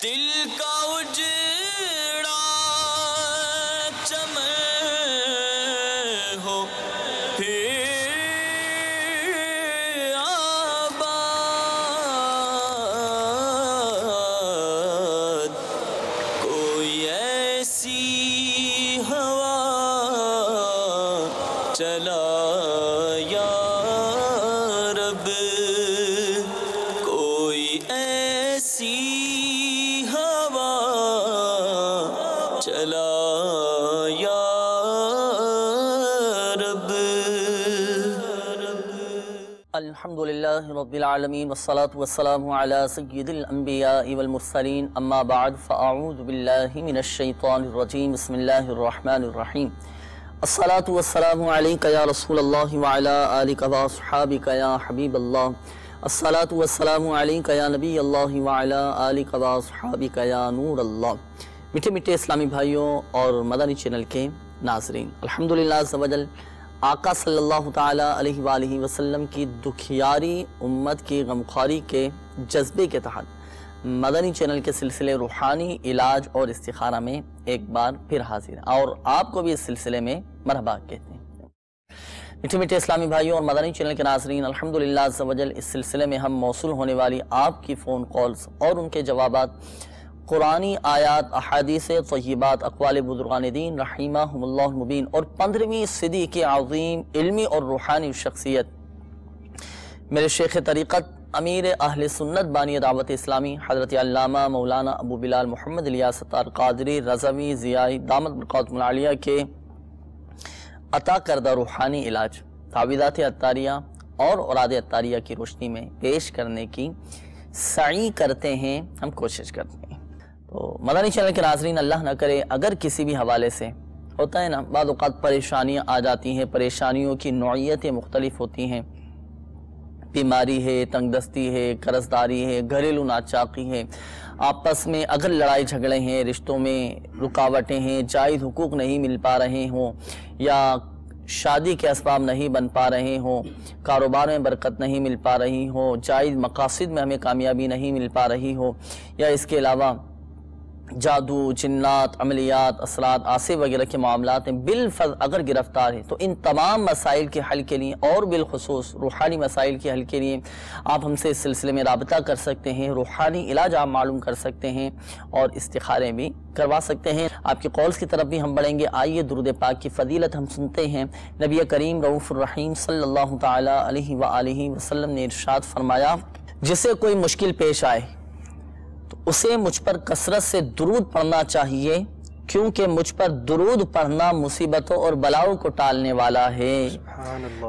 دل کا اجڑا چمن ہو پھر آباد، کوئی ایسی ہوا چلا یا رب، کوئی ایسی ہوا چلا یا رب۔ الحمدللہ رب العالمین والصلاة والسلام علی سید الانبیاء والمرسلین، اما بعد فاعوذ باللہ من الشیطان الرجیم، بسم اللہ الرحمن الرحیم۔ الصلاة والسلام علیکہ یا رسول اللہ وعلی آلکہ واصحابکہ یا حبیب اللہ، الصلاة والسلام علیکہ یا نبی اللہ وعلی آلکہ واصحابکہ یا نور اللہ۔ میٹھے میٹھے اسلامی بھائیوں اور مدنی چینل کے ناظرین، الحمدللہ عز و جل آقا صلی اللہ تعالیٰ علیہ وآلہ وسلم کی دکھیاری امت کی غمخواری کے جذبے کے تحت مدنی چینل کے سلسلے روحانی علاج اور استخارہ میں ایک بار پھر حاضر ہیں، اور آپ کو بھی اس سلسلے میں مرحبا کہتے ہیں۔ میٹھے میٹھے اسلامی بھائیوں اور مدنی چینل کے ناظرین، الحمدللہ عز و جل اس سلسلے میں ہم موصول ہونے والی آپ کی فون کالز اور ان کے جوابات قرآنی آیات، احادیث طیبات، اقوال بزرگان دین رحمہم اللہ المبین اور 15ویں صدی کی عظیم علمی اور روحانی شخصیت میرے شیخ طریقت امیر اہل سنت بانی دعوت اسلامی حضرت علامہ مولانا ابو بلال محمد الیاس ستار قادری رضوی ضیائی دامت برکاتہم العالیہ کے عطا کردہ روحانی علاج تعویذات عطاریہ اور اوراد عطاریہ کی روشنی میں پیش کرنے کی سعی کرتے ہیں، ہم کوشش کرتے ہیں۔ تو مدنی چینل کے ناظرین، اللہ نہ کرے اگر کسی بھی حوالے سے ہوتا ہے نا، بعض اوقات پریشانیاں آ جاتی ہیں، پریشانیوں کی نوعیتیں مختلف ہوتی ہیں، بیماری ہے، تنگ دستی ہے، قرضداری ہے، گھریلو ناچاقی ہے، آپس میں اگر لڑائی جھگڑے ہیں، رشتوں میں رکاوٹیں ہیں، جائز حقوق نہیں مل پا رہے ہوں، یا شادی کے اسباب نہیں بن پا رہے ہوں، کاروبار میں برکت نہیں مل پا رہی ہو، جائز مقاصد میں ہمیں کامیابی نہیں مل پا رہی ہو، یا اس کے علاوہ جادو، جنات، عملیات، اثرات، آسے وغیرہ کے معاملات ہیں، بالفرض اگر گرفتار ہیں، تو ان تمام مسائل کے حل کے لیے اور بالخصوص روحانی مسائل کے حل کے لیے آپ ہم سے اس سلسلے میں رابطہ کر سکتے ہیں، روحانی علاج آپ معلوم کر سکتے ہیں اور استخارے بھی کروا سکتے ہیں۔ آپ کی کالز کی طرف بھی ہم بڑھیں گے۔ آئیے درود پاک کی فضیلت ہم سنتے ہیں۔ نبی کریم رؤوف الرحیم صلی اللہ تعالیٰ علیہ وآلہ وسلم نے ارشاد فرمایا، جسے کوئی مشکل پیش آئے تو اسے مجھ پر کثرت سے درود پڑھنا چاہیے، کیونکہ مجھ پر درود پڑھنا مصیبتوں اور بلاؤں کو ٹالنے والا ہے۔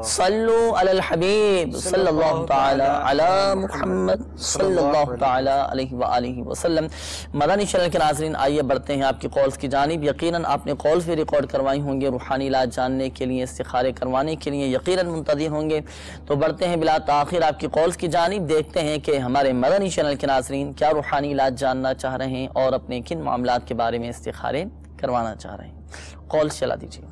صلو علی الحبیب صلی اللہ تعالی علی محمد صلی اللہ تعالی علیہ وآلہ وسلم۔ مدنی چینل کے ناظرین، آئیے بڑھتے ہیں آپ کی کالز کی جانب۔ یقیناً آپ نے کالز بھی ریکارڈ کروائی ہوں گے، روحانی علاج جاننے کے لیے، استخارے کروانے کے لیے یقیناً منتظر ہوں گے۔ تو بڑھتے ہیں بلا تاخیر آپ کی کالز کی جانب، دیکھتے ہیں کہ ہمارے مدنی چینل کے ناظرین کیا روحانی علاج جاننا چاہ رہے ہیں اور اپنے کن معاملات کے بارے میں استخارے کروانا چاہ رہے ہیں۔ کال چلا دیجیے۔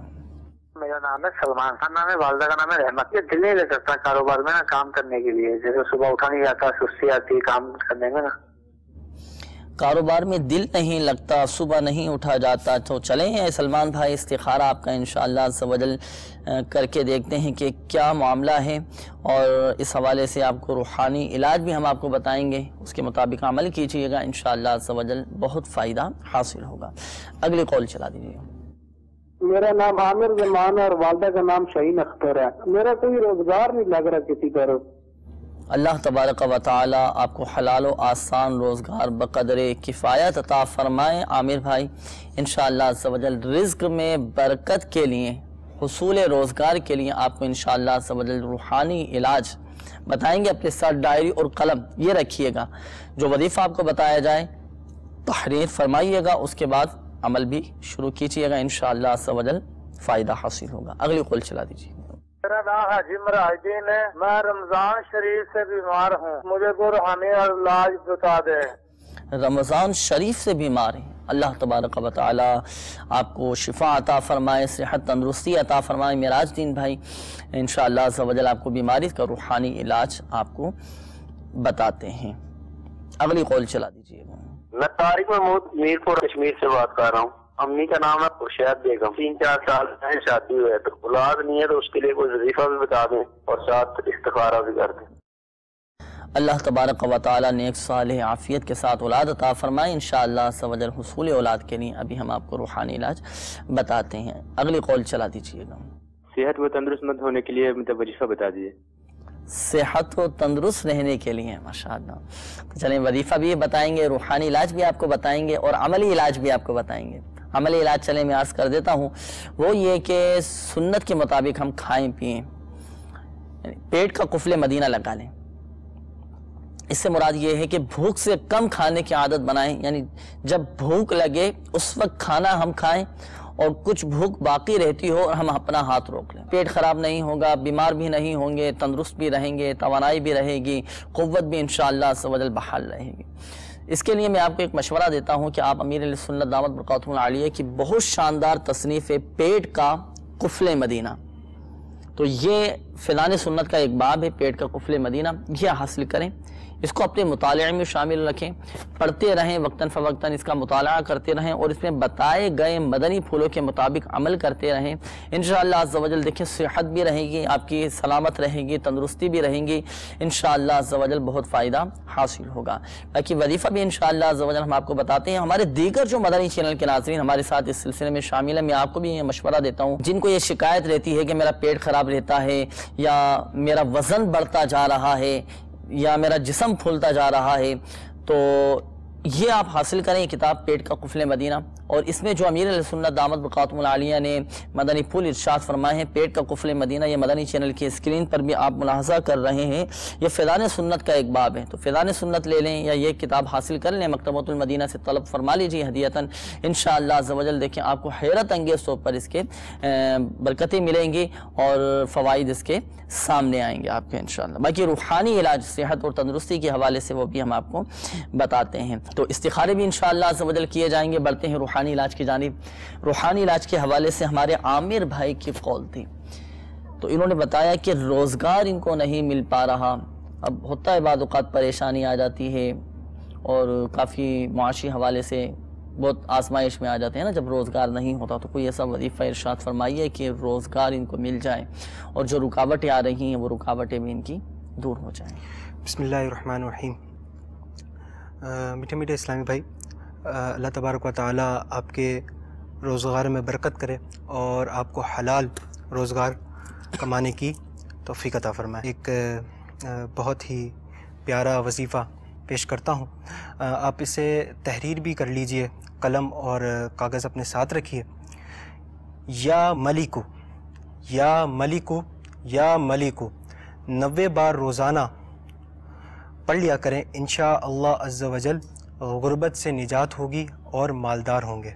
میرا نام ہے سلمان خان، نام ہے، والدہ کا نام ہے رحمت۔ یہ دل نہیں لے سکتا کاروبار میں نا کام کرنے کے لیے، جیسے صبح اٹھا نہیں جاتا، سستی آتی کام کرنے میں نا۔ کاروبار میں دل نہیں لگتا، صبح نہیں اٹھا جاتا، تو چلیں سلمان بھائی استخارہ آپ کا انشاءاللہ عز و جل کر کے دیکھتے ہیں کہ کیا معاملہ ہے، اور اس حوالے سے آپ کو روحانی علاج بھی ہم آپ کو بتائیں گے، اس کے مطابق عمل کیجئے گا، انشاءاللہ عز و جل بہت فائدہ حاصل ہوگا۔ اگلی کال چلا دیجیے۔ میرا نام عامر زمان ہے اور والدہ کا نام شہین اختر ہے۔ میرا کوئی روزگار نہیں لگ رہا کسی طرف۔ اللہ تبارک و تعالی آپ کو حلال و آسان روزگار بقدر کفایت عطا فرمائے عامر بھائی۔ انشاءاللہ عز و جل رزق میں برکت کے لیے، حصول روزگار کے لیے آپ کو انشاءاللہ عز و جل روحانی علاج بتائیں گے۔ اپنے ساتھ ڈائری اور قلم یہ رکھیے گا، جو وظیفہ آپ کو بتایا جائے تحریر فرمائیے گا، اس کے بعد عمل بھی شروع کیجیے گا، انشاءاللہ عز و جل فائدہ حاصل ہوگا۔ اگلی قول چلا دیجیے۔ میرا نام حاجی مراجدین ہے، میں رمضان شریف سے بیمار ہوں، مجھے کوئی روحانی علاج بتا دے۔ رمضان شریف سے بیمار ہیں، اللہ تبارک و تعالی آپ کو شفا عطا فرمائے، صحت تندرستی عطا فرمائے۔ معراج دین بھائی انشاءاللہ عز و جل آپ کو بیماری کا روحانی علاج آپ کو بتاتے ہیں۔ اگلی قول چلا دیجیے۔ میں طارق محمود میرپور کشمیر سے بات کر رہا ہوں. امی کا نام ہے خورشید بیگم. 3-4 سال پہلے شادی ہوئے تو اولاد نہیں ہے، تو اس کے لیے کوئی وظیفہ بھی بتا دیں اور ساتھ استخارہ بھی کر دیں. اللہ تبارک و تعالیٰ نیک صالح عافیت کے ساتھ اولاد عطا فرمائے انشاءاللہ عز و جل. حصول اولاد کے لیے ابھی ہم آپ کو روحانی علاج بتاتے ہیں. اگلی قول چلا دیجیے گا. صحت و تندرست مند ہونے کے لیے وظیفہ بتا دیجیے. صحت و تندرست رہنے کے لیے ماشاءاللہ. تو چلیں وظیفہ بھی بتائیں گے، روحانی علاج بھی آپ کو بتائیں گے اور عملی علاج بھی آپ کو بتائیں گے. عملی علاج چلیں میں عرض کر دیتا ہوں، وہ یہ کہ سنت کے مطابق ہم کھائیں پئیں، پیٹ کا قفل مدینہ لگا لیں. اس سے مراد یہ ہے کہ بھوک سے کم کھانے کی عادت بنائیں، یعنی جب بھوک لگے اس وقت کھانا ہم کھائیں اور کچھ بھوک باقی رہتی ہو اور ہم اپنا ہاتھ روک لیں. پیٹ خراب نہیں ہوگا، بیمار بھی نہیں ہوں گے، تندرست بھی رہیں گے، توانائی بھی رہے گی، قوت بھی انشاءاللہ عز و جل بحال رہے گی. اس کے لیے میں آپ کو ایک مشورہ دیتا ہوں کہ آپ امیر علیہ سنت دامت برکاتہ العالیہ کی بہت شاندار تصنیف ہے پیٹ کا قفل مدینہ. تو یہ فیضان سنت کا ایک باب ہے پیٹ کا قفل مدینہ، یہ حاصل کریں، اس کو اپنے مطالعے میں شامل رکھیں، پڑھتے رہیں، وقتاً فوقتاً اس کا مطالعہ کرتے رہیں اور اس میں بتائے گئے مدنی پھولوں کے مطابق عمل کرتے رہیں. انشاءاللہ عز و جل دیکھیں صحت بھی رہے گی، آپ کی سلامت رہے گی، تندرستی بھی رہیں گی، انشاءاللہ عز و جل بہت فائدہ حاصل ہوگا. باقی وظیفہ بھی انشاءاللہ عز و جل ہم آپ کو بتاتے ہیں. ہمارے دیگر جو مدنی چینل کے ناظرین ہمارے ساتھ اس سلسلے میں شامل ہیں، میں آپ کو بھی یہ مشورہ دیتا ہوں جن کو یہ شکایت رہتی ہے کہ میرا پیٹ خراب رہتا ہے یا میرا وزن بڑھتا جا رہا ہے یا میرا جسم پھولتا جا رہا ہے، تو یہ آپ حاصل کریں کتاب پیٹ کا قفل مدینہ. اور اس میں جو امیر علیہ سنت دامت برکاتہ العالیہ نے مدنی پھول ارشاد فرمائے ہیں پیٹ کا قفل مدینہ، یہ مدنی چینل کی اسکرین پر بھی آپ ملاحظہ کر رہے ہیں، یہ فیضان سنت کا ایک باب ہے. تو فیضان سنت لے لیں یا یہ کتاب حاصل کر لیں، مکتبۃ المدینہ سے طلب فرما لیجیے ہدیتاً. انشاءاللہ عز و جل دیکھیں آپ کو حیرت انگیز طور پر اس کے برکتیں ملیں گی اور فوائد اس کے سامنے آئیں گے آپ کے انشاءاللہ. باقی روحانی علاج صحت اور تندرستی کے حوالے سے وہ بھی ہم آپ کو بتاتے ہیں. تو استخارے بھی انشاءاللہ عز و جل کیے جائیں گے. بڑھتے ہیں روحانی علاج کی جانب. روحانی علاج کے حوالے سے ہمارے عامر بھائی کی قول تھی، تو انہوں نے بتایا کہ روزگار ان کو نہیں مل پا رہا. اب ہوتا ہے بعض اوقات پریشانی آ جاتی ہے اور کافی معاشی حوالے سے بہت آزمائش میں آ جاتے ہیں نا جب روزگار نہیں ہوتا. تو کوئی ایسا وظیفہ ارشاد فرمائیے کہ روزگار ان کو مل جائے اور جو رکاوٹیں آ رہی ہیں وہ رکاوٹیں بھی ان کی دور ہو جائیں. بسم اللہ الرحمن الرحیم. میٹھے میٹھے اسلامی بھائی، اللہ تبارک و تعالیٰ آپ کے روزگار میں برکت کرے اور آپ کو حلال روزگار کمانے کی توفیق عطا فرمائے. ایک بہت ہی پیارا وظیفہ پیش کرتا ہوں، آپ اسے تحریر بھی کر لیجئے، قلم اور کاغذ اپنے ساتھ رکھیے. یا ملکو یا ملکو یا ملکو 90 بار روزانہ پڑھ لیا کریں. انشاءاللہ عز و جل غربت سے نجات ہوگی اور مالدار ہوں گے.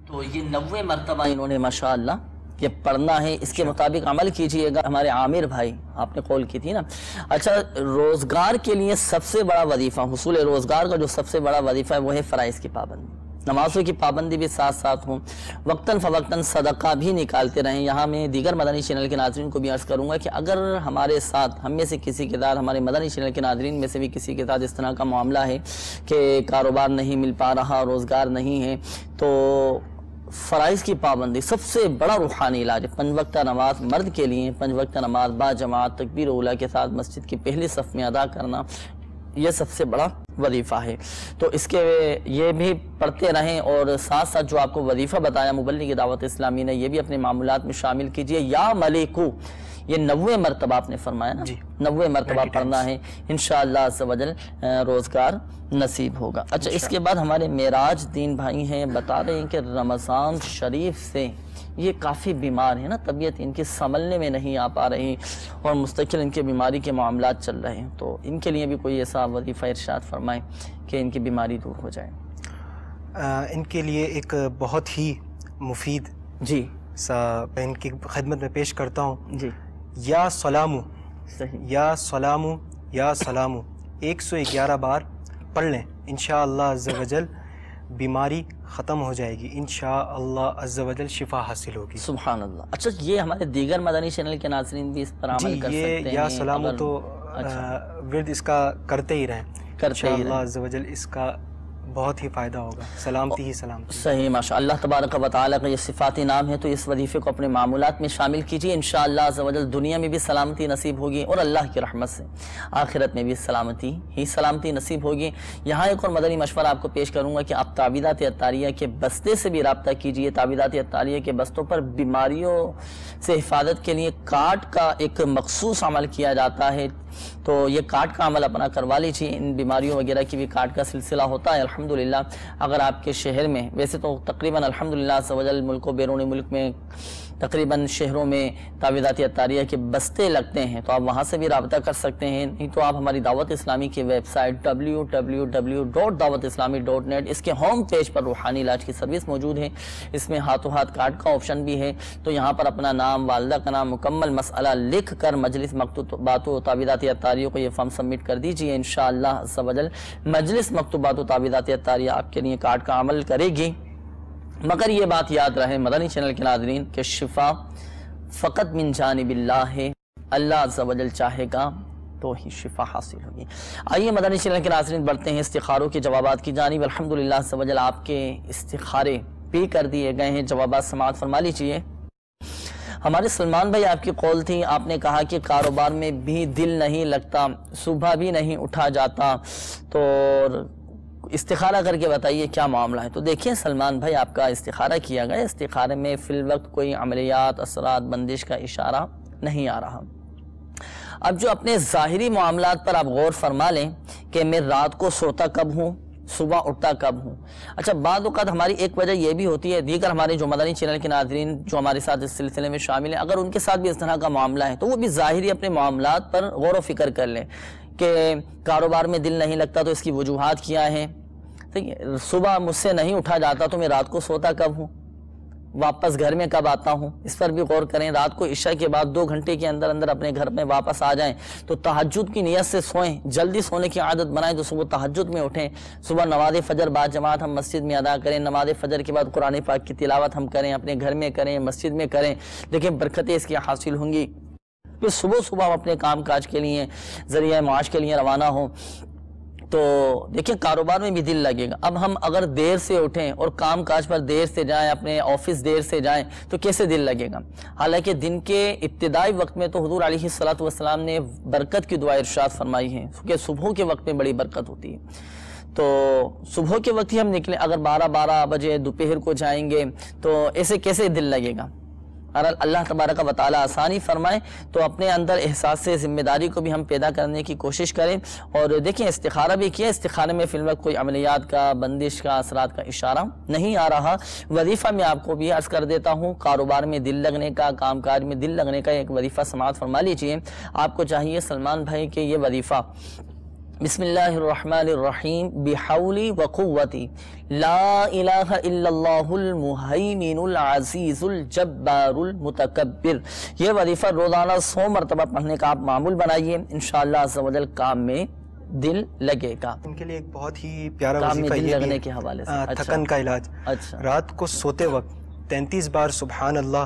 تو یہ 90 مرتبہ انہوں نے ماشاءاللہ یہ پڑھنا ہے، اس کے مطابق عمل کیجئے گا. ہمارے عامر بھائی آپ نے قول کی تھی نا. اچھا، روزگار کے لیے سب سے بڑا وظیفہ، حصول روزگار کا جو سب سے بڑا وظیفہ ہے وہ ہے فرائض کی پابندی. نمازوں کی پابندی بھی ساتھ ساتھ ہوں، وقتاً فوقتاً صدقہ بھی نکالتے رہیں. یہاں میں دیگر مدنی چینل کے ناظرین کو بھی عرض کروں گا کہ اگر ہمارے ساتھ ہم میں سے کسی کے ساتھ، ہمارے مدنی چینل کے ناظرین میں سے بھی کسی کے ساتھ اس طرح کا معاملہ ہے کہ کاروبار نہیں مل پا رہا، روزگار نہیں ہے، تو فرائض کی پابندی سب سے بڑا روحانی علاج ہے. 5 وقتہ نماز مرد کے لیے 5 وقتہ نماز با جماعت تکبیر اولیٰ کے ساتھ مسجد کی پہلی صف میں ادا کرنا، یہ سب سے بڑا وظیفہ ہے. تو اس کے یہ بھی پڑھتے رہیں اور ساتھ ساتھ جو آپ کو وظیفہ بتایا مبلغ دعوت اسلامی نے یہ بھی اپنے معمولات میں شامل کیجئے. یا ملکو یہ 90 مرتبہ آپ نے فرمایا نا، 90 مرتبہ پڑھنا ہے، انشاءاللہ عز و جل روزگار نصیب ہوگا. اچھا، اس کے بعد ہمارے معراج دین بھائی ہیں، بتا رہے ہیں کہ رمضان شریف سے یہ کافی بیمار ہیں نا، طبیعت ان کی سنبھلنے میں نہیں آ پا رہی اور مستقل ان کے بیماری کے معاملات چل رہے ہیں. تو ان کے لیے بھی کوئی ایسا وظیفہ ارشاد فرمائیں کہ ان کی بیماری دور ہو جائے. ان کے لیے ایک بہت ہی مفید جی سا ان کی خدمت میں پیش کرتا ہوں. جی، یا سلامو صحیح، یا سلامو یا سلامو 111 بار پڑھ لیں، انشاءاللہ عز و جل بیماری ختم ہو جائے گی، انشاءاللہ عز و جل شفا حاصل ہوگی. سبحان اللہ. اچھا، یہ ہمارے دیگر مدنی چینل کے ناظرین بھی اس پر عمل کر سکتے ہیں؟ یہ یا سلامو تو ورد اس کا کرتے ہی رہیں. کرتے ہی انشاءاللہ عز و جل اس کا بہت ہی فائدہ ہوگا. سلامتی ہی سلامتی. صحیح ماشاء اللہ تبارک و تعالیٰ کا یہ صفاتی نام ہے، تو اس وظیفے کو اپنے معمولات میں شامل کیجیے. انشاءاللہ عز و جل دنیا میں بھی سلامتی نصیب ہوگی اور اللہ کی رحمت سے آخرت میں بھی سلامتی نصیب ہوگی. یہاں ایک اور مدنی مشورہ آپ کو پیش کروں گا کہ آپ تعویذات عطاریہ کے بستے سے بھی رابطہ کیجیے. تعویذات عطاریہ کے بستوں پر بیماریوں سے حفاظت کے لیے کاٹ کا ایک مخصوص عمل کیا جاتا ہے، تو یہ کاٹ کا عمل اپنا کروا لیجیے. ان بیماریوں وغیرہ کی بھی کاٹ کا سلسلہ ہوتا ہے الحمدللہ. اگر آپ کے شہر میں، ویسے تو تقریباً الحمدللہ عز و جل ملک و بیرون ملک میں تقریباً شہروں میں تعویذات عطاریہ کے بستے لگتے ہیں، تو آپ وہاں سے بھی رابطہ کر سکتے ہیں. نہیں تو آپ ہماری دعوت اسلامی کی ویب سائٹ www.dawatIslami.net اس کے ہوم پیج پر روحانی علاج کی سروس موجود ہے. اس میں ہاتھوں ہاتھ کارڈ کا آپشن بھی ہے، تو یہاں پر اپنا نام، والدہ کا نام، مکمل مسئلہ لکھ کر مجلس مکتوبات و تعویذات عطاریہ کو یہ فارم سبمٹ کر دیجئے. انشاءاللہ عز و جل مجلس مکتوبات و تعویذات عطاریہ آپ کے لیے کارڈ کا عمل کرے گی. مگر یہ بات یاد رہے مدنی چینل کے ناظرین کہ شفا فقط من جانب اللہ ہے. اللہ عز و جل چاہے گا تو ہی شفا حاصل ہوگی. آئیے مدنی چینل کے ناظرین بڑھتے ہیں استخاروں کے جوابات کی جانب. الحمدللہ عز و جل آپ کے استخارے بھی کر دیے گئے ہیں، جوابات سماعت فرما لیجئے. ہمارے سلمان بھائی آپ کی قول تھی، آپ نے کہا کہ کاروبار میں بھی دل نہیں لگتا، صبح بھی نہیں اٹھا جاتا، تو استخارہ کر کے بتائیے کیا معاملہ ہے. تو دیکھیں سلمان بھائی، آپ کا استخارہ کیا گیا، استخارے میں فی الوقت کوئی عملیات، اثرات، بندش کا اشارہ نہیں آ رہا. اب جو اپنے ظاہری معاملات پر آپ غور فرما لیں کہ میں رات کو سوتا کب ہوں، صبح اٹھتا کب ہوں. اچھا، بعض اوقات ہماری ایک وجہ یہ بھی ہوتی ہے، دیگر ہمارے جو مدنی چینل کے ناظرین جو ہمارے ساتھ اس سلسلے میں شامل ہیں، اگر ان کے ساتھ بھی اس طرح کا معاملہ ہے تو وہ بھی ظاہری اپنے معاملات پر غور و فکر کر لیں کہ کاروبار میں دل نہیں لگتا تو اس کی وجوہات کیا ہیں. صبح مجھ سے نہیں اٹھا جاتا تو میں رات کو سوتا کب ہوں، واپس گھر میں کب آتا ہوں، اس پر بھی غور کریں. رات کو عشاء کے بعد 2 گھنٹے کے اندر اندر اپنے گھر میں واپس آ جائیں تو تہجد کی نیت سے سوئیں، جلدی سونے کی عادت بنائیں تو صبح تہجد میں اٹھیں. صبح نماز فجر با جماعت ہم مسجد میں ادا کریں، نماز فجر کے بعد قرآن پاک کی تلاوت ہم کریں، اپنے گھر میں کریں، مسجد میں کریں. دیکھیں برکتیں اس کی حاصل ہوں گی. پھر صبح صبح ہم اپنے کام کاج کے لیے، ذریعہ معاش کے لیے روانہ ہوں تو دیکھیں کاروبار میں بھی دل لگے گا. اب ہم اگر دیر سے اٹھیں اور کام کاج پر دیر سے جائیں، اپنے آفس دیر سے جائیں تو کیسے دل لگے گا. حالانکہ دن کے ابتدائی وقت میں تو حضور علیہ السلام نے برکت کی دعا ارشاد فرمائی ہے کہ صبح کے وقت میں بڑی برکت ہوتی ہے. تو صبح کے وقت ہی ہم نکلیں، اگر 12 بجے دوپہر کو جائیں گے تو ایسے کیسے دل لگے گا. اللہ تبارک و تعالی آسانی فرمائے تو اپنے اندر احساس سے ذمہ داری کو بھی ہم پیدا کرنے کی کوشش کریں. اور دیکھیں استخارہ بھی کیا، استخارے میں فی الوقت کوئی عملیات کا، بندش کا، اثرات کا اشارہ نہیں آ رہا. وظیفہ میں آپ کو بھی عرض کر دیتا ہوں، کاروبار میں دل لگنے کا، کام کاج میں دل لگنے کا ایک وظیفہ سماعت فرما لیجئے. آپ کو چاہیے سلمان بھائی کہ یہ وظیفہ بسم اللہ الرحمن الرحیم بحولی وقوتی لا الہ الا اللہ المہیمن العزیز الجبار المتکبر، یہ وظیفہ روزانہ 100 مرتبہ پڑھنے کا آپ معمول بنائیے. انشاءاللہ عز و جل کام میں دل لگے گا. ان کے لیے ایک بہت ہی پیارا کام میں وظیفہ دل یہ لگنے بھی کے حوالے سے تھکن کا علاج. اچھا، رات کو سوتے وقت 33 بار سبحان اللہ،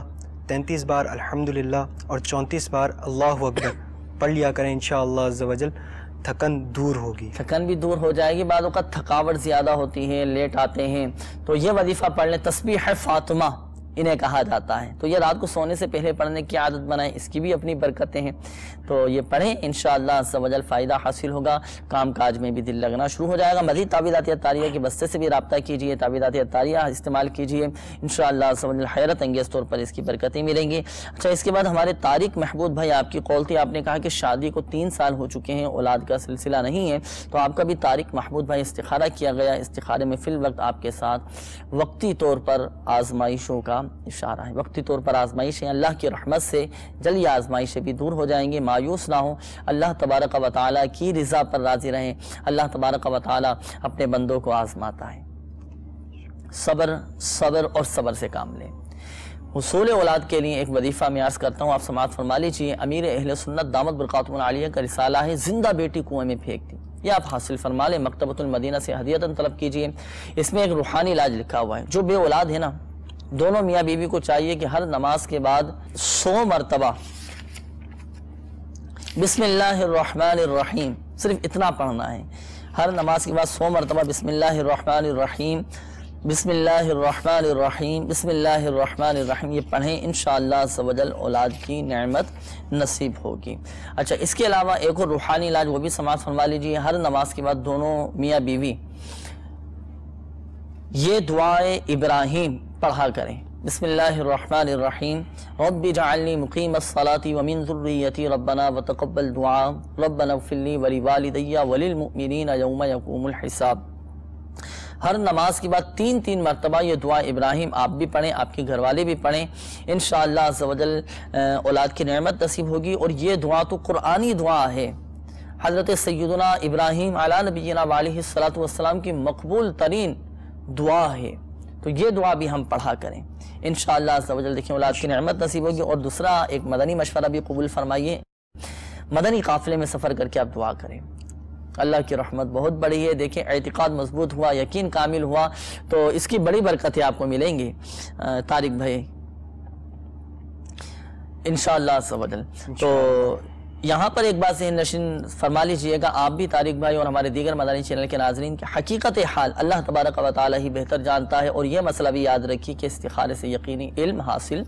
33 بار الحمدللہ اور 34 بار اللہ اکبر پڑھ لیا کریں. انشاءاللہ عز و جل تھکن دور ہوگی، تھکن بھی دور ہو جائے گی. بعض اوقات تھکاوٹ زیادہ ہوتی ہے، لیٹ آتے ہیں تو یہ وظیفہ پڑھ لیں. تسبیح فاطمہ انہیں کہا جاتا ہے، تو یہ رات کو سونے سے پہلے پڑھنے کی عادت بنائیں، اس کی بھی اپنی برکتیں ہیں. تو یہ پڑھیں، انشاءاللہ عز و جل فائدہ حاصل ہوگا، کام کاج میں بھی دل لگنا شروع ہو جائے گا. مزید تعویذات عطاریہ کے بستے سے بھی رابطہ کیجئے، تعویذات عطاریہ استعمال کیجئے، انشاءاللہ عز و جل حیرت انگیز طور پر اس کی برکتیں ملیں گی. اچھا، اس کے بعد ہمارے طارق محمود بھائی آپ کی قول تھی، آپ نے کہا کہ شادی کو 3 سال ہو چکے ہیں، اولاد کا سلسلہ نہیں ہے. تو آپ کا بھی طارق محمود بھائی استخارہ کیا گیا. استخارے میں فی الوقت آپ کے ساتھ وقتی طور پر آزمائشوں کا اشارہ ہے، وقتی طور پر آزمائش ہے. اللہ کی رحمت سے جلد یہ آزمائشیں بھی دور ہو جائیں گے. مایوس نہ ہوں، اللہ تبارک و تعالیٰ کی رضا پر راضی رہیں. اللہ تبارک و تعالیٰ اپنے بندوں کو آزماتا ہے. صبر اور صبر سے کام لیں. حصول اولاد کے لیے ایک وظیفہ میں عرض کرتا ہوں، آپ سماعت فرما لیجیے. امیر اہل سنت دامت برکاتہم العالیہ کا رسالہ ہے زندہ بیٹی کنویں میں پھینک دی، یہ آپ حاصل فرما لیں. مکتبۃ المدینہ سے ہدیتاً طلب کیجیے. اس میں ایک روحانی علاج لکھا ہوا ہے. جو بے اولاد ہے نا، دونوں میاں بیوی کو چاہیے کہ ہر نماز کے بعد 100 مرتبہ بسم اللہ الرحمن الرحیم صرف اتنا پڑھنا ہے. ہر نماز کے بعد 100 مرتبہ بسم اللہ الرحمن الرحیم، بسم اللہ الرحمن الرحیم، بسم اللہ الرحمن الرحیم یہ پڑھیں، انشاءاللہ عز و جل اولاد کی نعمت نصیب ہوگی۔ اچھا، اس کے علاوہ ایک اور روحانی علاج وہ بھی سماعت فرما لیجیے۔ ہر نماز کے بعد دونوں میاں بیوی یہ دعائے ابراہیم پڑھا کریں۔ بسم اللہ الرحمن الرحیم، رب اجعلنی مقیم الصلاۃ ومن ذریتی ربنا وتقبل دعاء ربنا اغفر لی ولوالدی وللمؤمنین یوم یقوم الحساب۔ ہر نماز کے بعد 3 مرتبہ یہ دعا ابراہیم آپ بھی پڑھیں، آپ کے گھر والے بھی پڑھیں، انشاءاللہ عز و جل اولاد کی نعمت نصیب ہوگی۔ اور یہ دعا تو قرآنی دعا ہے، حضرت سیدنا ابراہیم علیہ نبینا علیہ الصلوۃ والسلام کی مقبول ترین دعا ہے، تو یہ دعا بھی ہم پڑھا کریں انشاءاللہ عز و جل، دیکھیں اولاد کی نعمت نصیب ہوگی۔ اور دوسرا ایک مدنی مشورہ بھی قبول فرمائیے، مدنی قافلے میں سفر کر کے آپ دعا کریں، اللہ کی رحمت بہت بڑی ہے۔ دیکھیں اعتقاد مضبوط ہوا، یقین کامل ہوا تو اس کی بڑی برکتیں آپ کو ملیں گی طارق بھائی انشاءاللہ عز و جل۔ تو یہاں پر ایک بات ذہن نشین فرما لیجئے گا، آپ بھی طارق بھائی اور ہمارے دیگر مدنی چینل کے ناظرین کی حقیقت حال اللہ تبارک و تعالی ہی بہتر جانتا ہے، اور یہ مسئلہ بھی یاد رکھیے کہ استخارے سے یقینی علم حاصل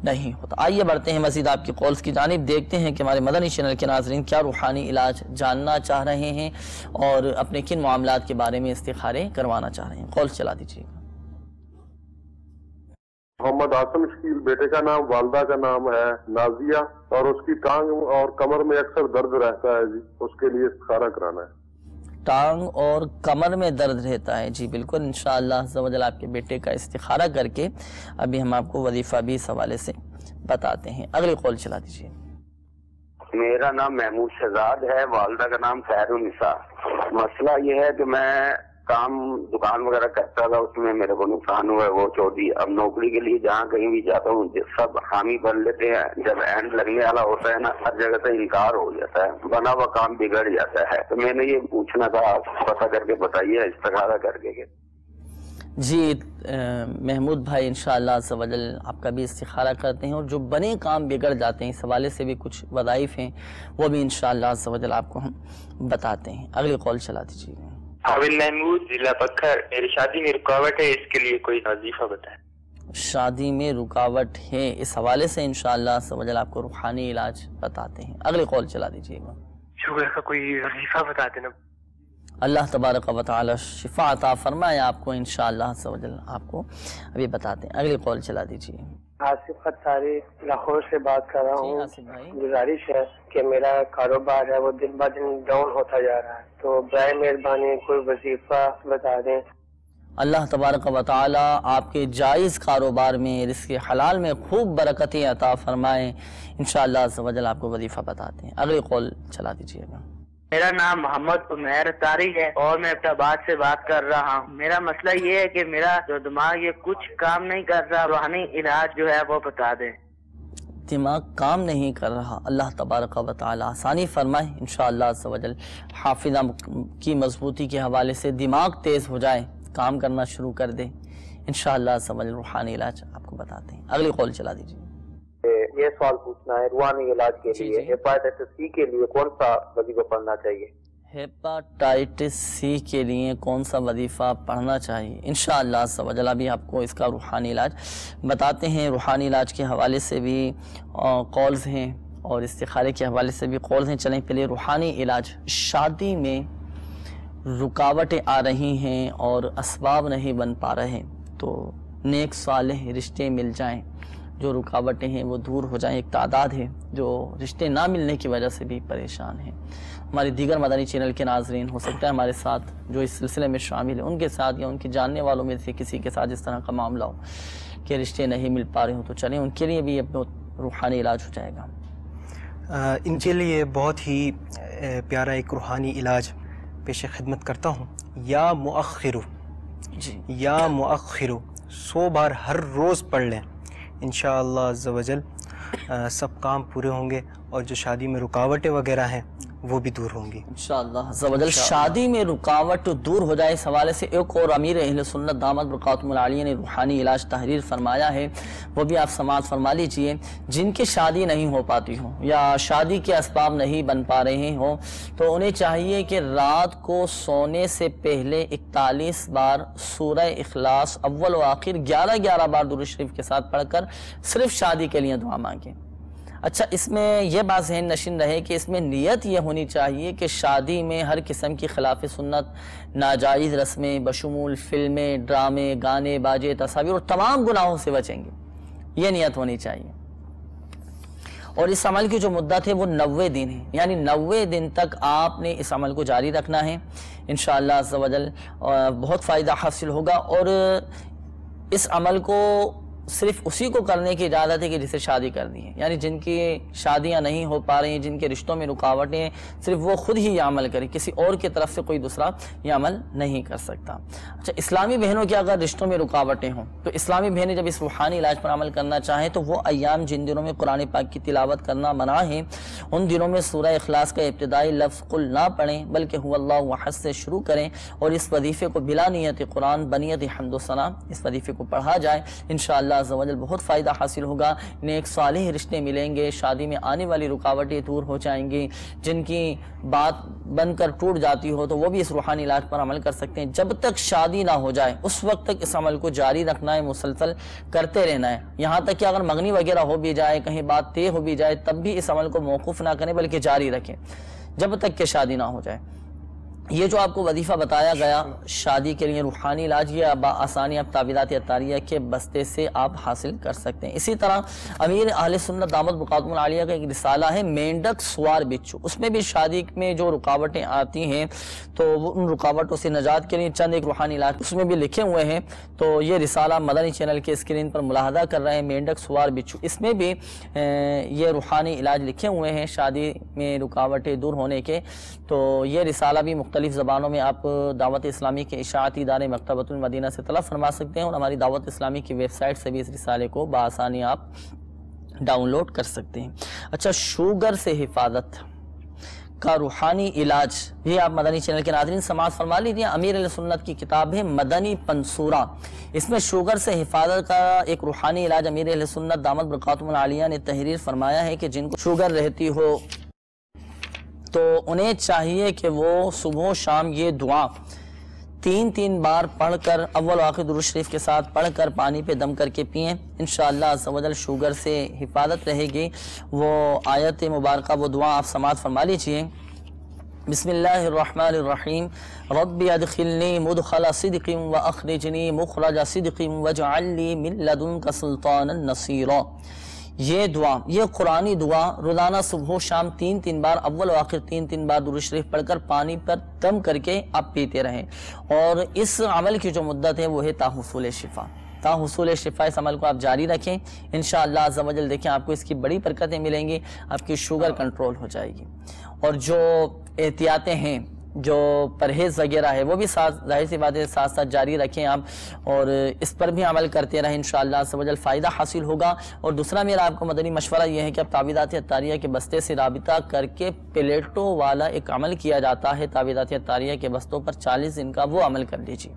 نہیں ہوتا۔ آئیے بڑھتے ہیں مزید آپ کی قولز کی جانب، دیکھتے ہیں کہ ہمارے مدنی چینل کے ناظرین کیا روحانی علاج جاننا چاہ رہے ہیں اور اپنے کن معاملات کے بارے میں استخارے کروانا چاہ رہے ہیں۔ قولز چلا دیجیے گا۔ محمد آسم شکیل، بیٹے کا نام، والدہ کا نام ہے نازیہ، اور اس کی ٹانگ اور کمر میں اکثر درد رہتا ہے جی، اس کے لیے استخارہ کرانا ہے۔ ٹانگ اور کمر میں درد رہتا ہے، جی بالکل انشاءاللہ عز و جل آپ کے بیٹے کا استخارہ کر کے ابھی ہم آپ کو وظیفہ بھی اس حوالے سے بتاتے ہیں۔ اگلی قول چلا دیجیے۔ میرا نام محمود شہزاد ہے، والدہ کا نام خیر النساء۔ مسئلہ یہ ہے کہ میں کام دکان وغیرہ کرتا تھا، اس میں میرے کو نقصان ہوا ہے، وہ چھوڑ دی۔ اب نوکری کے لیے جہاں کہیں بھی جاتا ہوں سب حامی بن لیتے ہیں، جب اینڈ لگنے والا ہوتا ہے نا ہر جگہ سے انکار ہو جاتا ہے، بنا ہوا کام بگڑ جاتا ہے۔ تو میں نے یہ پوچھنا تھا، آپ پتہ کر کے بتائیے استخارہ کر کے۔ جی محمود بھائی انشاءاللہ عز و جل آپ کا بھی استخارہ کرتے ہیں، اور جو بنے کام بگڑ جاتے ہیں اس حوالے سے بھی کچھ وظائف ہیں وہ بھی انشاءاللہ عز و جل آپ کو ہم بتاتے ہیں۔ اگلی قول چلا دیجیے گا۔ حاول محمود، ضلع پکھر، میری شادی میں رکاوٹ ہے، اس کے لیے کوئی وظیفہ بتائیں۔ شادی میں رکاوٹ ہے، اس حوالے سے انشاءاللہ عز و جل آپ کو روحانی علاج بتاتے ہیں۔ اگلی قول چلا دیجیے گا۔ شوگر کا کوئی وظیفہ بتا دینا۔ اللہ تبارک و تعالی شفا عطا فرمائے آپ کو انشاءاللہ عز و جل، آپ کو ابھی بتاتے ہیں۔ اگلی قول چلا دیجیے۔ آصف ختاری لاہور سے بات کر رہا ہوں۔ آصف بھائی، گزارش ہے کہ میرا کاروبار ہے وہ دن بہ دن ڈاؤن ہوتا جا رہا ہے، تو برائے مہربانی کوئی وظیفہ بتا دیں۔ اللہ تبارک و تعالی آپ کے جائز کاروبار میں، رزق حلال میں خوب برکتیں عطا فرمائیں انشاءاللہ عز و جل، آپ کو وظیفہ بتاتے ہیں۔ اگلی قول چلا دیجیے گا۔ میرا نام محمد عمیر طارق ہے اور میں احمدآباد سے بات کر رہا ہوں۔ میرا مسئلہ یہ ہے کہ میرا جو دماغ یہ کچھ کام نہیں کر رہا، روحانی علاج جو ہے وہ بتا دیں۔ دماغ کام نہیں کر رہا، اللہ تبارک و تعالی آسانی فرمائے انشاءاللہ عز و جل، حافظہ کی مضبوطی کے حوالے سے دماغ تیز ہو جائے، کام کرنا شروع کر دے انشاءاللہ عز و جل، روحانی علاج آپ کو بتاتے ہیں۔ اگلی قول چلا دیجیے۔ یہ سوال پوچھنا ہے، روحانی علاج کے لیے ہیپاٹائٹس سی کے لیے کون سا وظیفہ پڑھنا چاہیے؟ ہیپاٹائٹس سی کے لیے کون سا وظیفہ پڑھنا چاہیے؟ انشاءاللہ عز و جل ابھی آپ کو اس کا روحانی علاج بتاتے ہیں۔ روحانی علاج کے حوالے سے بھی قولز ہیں اور استخارے کے حوالے سے بھی قولز ہیں۔ چلیں پہلے روحانی علاج۔ شادی میں رکاوٹیں آ رہی ہیں اور اسباب نہیں بن پا رہے، تو نیک صالح رشتے مل جائیں، جو رکاوٹیں ہیں وہ دور ہو جائیں۔ ایک تعداد ہے جو رشتے نہ ملنے کی وجہ سے بھی پریشان ہیں۔ ہمارے دیگر مدنی چینل کے ناظرین ہو سکتا ہے ہمارے ساتھ جو اس سلسلے میں شامل ہیں، ان کے ساتھ یا ان کے جاننے والوں میں سے کسی کے ساتھ اس طرح کا معاملہ ہو کہ رشتے نہیں مل پا رہے ہوں، تو چلیں ان کے لیے بھی اپنا روحانی علاج ہو جائے گا۔ ان کے لیے بہت ہی پیارا ایک روحانی علاج پیش خدمت کرتا ہوں۔ یا مؤخرو، جی یا مؤخرو 100 بار ہر روز پڑھ لیں، انشاءاللہ عز و جل سب کام پورے ہوں گے، اور جو شادی میں رکاوٹیں وغیرہ ہیں وہ بھی دور ہوں گی انشاءاللہ عز و جل۔ شادی میں رکاوٹ دور ہو جائے، اس حوالے سے ایک اور امیر اہل سنت دامت برکاتہم العالیہ نے روحانی علاج تحریر فرمایا ہے، وہ بھی آپ سماعت فرما لیجئے۔ جن کی شادی نہیں ہو پاتی ہو یا شادی کے اسباب نہیں بن پا رہے ہوں تو انہیں چاہیے کہ رات کو سونے سے پہلے 41 بار سورہ اخلاص اول و آخر 11 بار درود شریف کے ساتھ پڑھ کر صرف شادی کے لیے دعا مانگیں۔ اچھا، اس میں یہ بات ذہن نشین رہے کہ اس میں نیت یہ ہونی چاہیے کہ شادی میں ہر قسم کی خلاف سنت، ناجائز رسمیں بشمول فلمیں، ڈرامے، گانے، باجے، تصاویر اور تمام گناہوں سے بچیں گے، یہ نیت ہونی چاہیے۔ اور اس عمل کی جو مدت ہے وہ 90 دن ہے، یعنی 90 دن تک آپ نے اس عمل کو جاری رکھنا ہے، انشاءاللہ عز و جل بہت فائدہ حاصل ہوگا۔ اور اس عمل کو صرف اسی کو کرنے کی اجازت ہے کہ جسے شادی کرنی ہے، یعنی جن کی شادیاں نہیں ہو پا رہی ہیں، جن کے رشتوں میں رکاوٹیں ہیں، صرف وہ خود ہی یہ عمل کریں، کسی اور کی طرف سے کوئی دوسرا یہ عمل نہیں کر سکتا۔ اچھا، اسلامی بہنوں کے اگر رشتوں میں رکاوٹیں ہوں تو اسلامی بہنیں جب اس روحانی علاج پر عمل کرنا چاہیں تو وہ ایام جن دنوں میں قرآن پاک کی تلاوت کرنا منع ہے، ان دنوں میں سورہ اخلاص کا ابتدائی لفظ قل نہ پڑھیں بلکہ هو اللہ احد سے شروع کریں، اور اس وظیفے کو بلا نیت قرآن بنیت حمد و ثنا اس وظیفے کو پڑھا جائے، انشاءاللہ عز و جل بہت فائدہ حاصل ہوگا، نیک صالح رشتے ملیں گے، شادی میں آنے والی رکاوٹیں دور ہو جائیں گی، جن کی بات بن کر ٹوٹ جاتی ہو تو وہ بھی اس روحانی علاج پر عمل کر سکتے ہیں۔ جب تک شادی نہ ہو جائے اس وقت تک اس عمل کو جاری رکھنا ہے، مسلسل کرتے رہنا ہے، یہاں تک کہ اگر منگنی وغیرہ ہو بھی جائے، کہیں بات طے ہو بھی جائے، تب بھی اس عمل کو موقوف نہ کریں بلکہ جاری رکھیں جب تک کہ شادی نہ ہو جائے۔ یہ جو آپ کو وظیفہ بتایا گیا شادی کے لیے روحانی علاج، یہ آسانی آپ تعویذات عطاریہ کے بستے سے آپ حاصل کر سکتے ہیں۔ اسی طرح امیر اہل سنت دامت برکاتہم العالیہ کا ایک رسالہ ہے مینڈک سوار بچھو، اس میں بھی شادی میں جو رکاوٹیں آتی ہیں تو ان رکاوٹوں سے نجات کے لیے چند ایک روحانی علاج اس میں بھی لکھے ہوئے ہیں، تو یہ رسالہ مدنی چینل کے اسکرین پر ملاحظہ کر رہے ہیں، مینڈک سوار بچھو، اس میں بھی یہ روحانی علاج لکھے ہوئے ہیں شادی میں رکاوٹیں دور ہونے کے۔ تو یہ رسالہ بھی مختلف زبانوں میں آپ دعوت اسلامی کے اشاعتی ادارے مکتبۃ المدینہ سے طلب فرما سکتے ہیں، اور ہماری دعوت اسلامی کی ویب سائٹ سے بھی اس رسالے کو بآسانی آپ ڈاؤن لوڈ کر سکتے ہیں۔ اچھا، شوگر سے حفاظت کا روحانی علاج، یہ آپ مدنی چینل کے ناظرین سماعت فرما لیجیے، امیر اہل سنت کی کتاب ہے مدنی پنصورہ، اس میں شوگر سے حفاظت کا ایک روحانی علاج امیر اہل سنت دامت برکاتہم العالیہ نے تحریر فرمایا ہے کہ جن کو شوگر رہتی ہو تو انہیں چاہیے کہ وہ صبح و شام یہ دعا 3 بار پڑھ کر اول و آخر درود شریف کے ساتھ پڑھ کر پانی پہ دم کر کے پئیں، انشاءاللہ عز و جل شوگر سے حفاظت رہے گی۔ وہ آیت مبارکہ، وہ دعا آپ سماعت فرما لیجئے۔ بسم اللہ الرحمن الرحیم، رب ادخلنی مدخل صدق واخرجنی مخرج صدق واجعل لی من لدنک سلطانا نصیرا۔ یہ دعا، یہ قرآنی دعا روزانہ صبح و شام 3 بار اول و آخر 3 بار درود شریف پڑھ کر پانی پر دم کر کے آپ پیتے رہیں، اور اس عمل کی جو مدت ہے وہ ہے تا حصول شفا۔ تا حصول شفا اس عمل کو آپ جاری رکھیں، انشاءاللہ عز و جل دیکھیں آپ کو اس کی بڑی برکتیں ملیں گی، آپ کی شوگر کنٹرول ہو جائے گی۔ اور جو احتیاطیں ہیں، جو پرہیز وغیرہ ہے، وہ بھی ظاہر سی بات ہے ساتھ ساتھ جاری رکھیں آپ، اور اس پر بھی عمل کرتے رہیں، انشاءاللہ عز و جل فائدہ حاصل ہوگا۔ اور دوسرا میرا آپ کو مدنی مشورہ یہ ہے کہ آپ تعویذات عطاریہ کے بستے سے رابطہ کر کے پلیٹوں والا ایک عمل کیا جاتا ہے تعویذات عطاریہ کے بستوں پر 40 دن کا، وہ عمل کر لیجیے،